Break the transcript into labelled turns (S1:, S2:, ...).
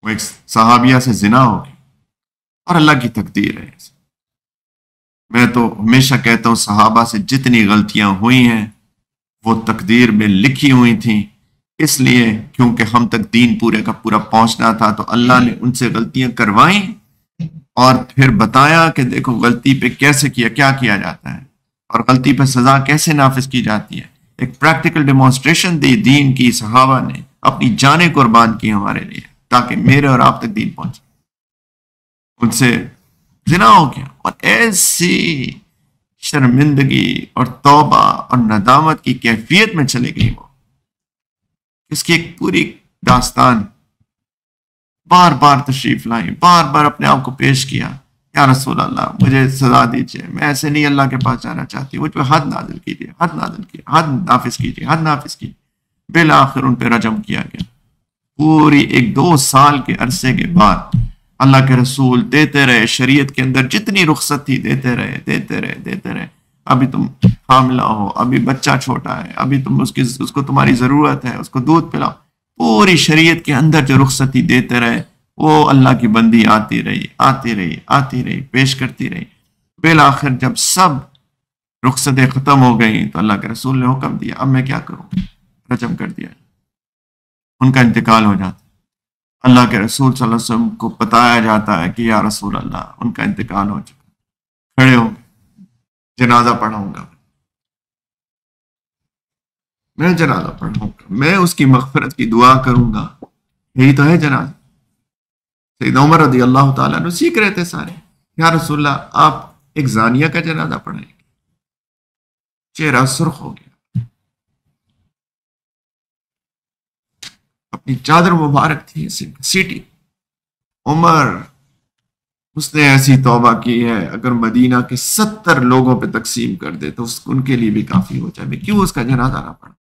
S1: وہ ایک صحابیہ سے زنا ہو گئی اور اللہ کی تقدیر ہے. میں تو ہمیشہ کہتا ہوں صحابہ سے جتنی غلطیاں ہوئی ہیں وہ تقدیر میں لکھی ہوئی تھیں، اس لیے کیونکہ ہم تک دین پورے کا پورا پہنچنا تھا تو اللہ نے ان سے غلطیاں کروائیں اور پھر بتایا کہ دیکھو غلطی پہ کیسے کیا جاتا ہے اور غلطی پہ سزا کیسے نافذ کی جاتی ہے. ایک پریکٹیکل ڈیمانسٹریشن دی دین کی. صحابہ نے اپنی جانیں قربان کی ہمارے لیے تاکہ میرے اور آپ تک دین پہنچے. ان سے زنا ہو گیا اور ایسی شرمندگی اور توبہ اور ندامت کی کیفیت میں چلے گئی وہ. اس کی ایک پوری داستان بار بار تشریف لائیں، بار بار اپنے آپ کو پیش کیا، یا رسول اللہ مجھے سزا دیجیے، میں ایسے نہیں اللہ کے پاس جانا چاہتی، مجھ پہ حد نازل کیجیے، حد نازل کیجیے، حد نافذ کیجیے، حد نافذ کیجیے. بالآخر ان پہ رجم کیا گیا. پوری 1-2 سال کے عرصے کے بعد اللہ کے رسول دیتے رہے، شریعت کے اندر جتنی رخصت تھی دیتے رہے. ابھی تم حاملہ ہو، ابھی بچہ چھوٹا ہے، ابھی تم اس کو تمہاری ضرورت ہے، اس کو دودھ پلاؤ. پوری شریعت کے اندر جو رخصتی دیتے رہے وہ اللہ کی بندی آتی رہی، پیش کرتی رہی. بالآخر جب سب رخصتیں ختم ہو گئیں تو اللہ کے رسول نے حکم دیا اب میں کیا کروں، رجم کر دیا. ان کا انتقال ہو جاتا. اللہ کے رسول صلی اللہ علیہ وسلم کو بتایا جاتا ہے کہ یا رسول اللہ ان کا انتقال ہو چکا. کھڑے ہو گئے، جنازہ پڑھاؤں گا، میں جنازہ پڑھاؤں گا، میں اس کی مغفرت کی دعا کروں گا. یہی تو ہے جنازہ. سیدنا عمر رضی اللہ تعالیٰ عنہ سیکھ رہے تھے سارے. یا رسول اللہ آپ ایک زانیہ کا جنازہ پڑھائیں گے. چہرہ سرخ ہو گیا. اپنی چادر مبارک تھی سیٹی. عمر اس نے ایسی توبہ کی ہے اگر مدینہ کے 70 لوگوں پہ تقسیم کر دے تو ان کے لیے بھی کافی ہو جائے. کیوں اس کا جنازہ نہ پڑھا؟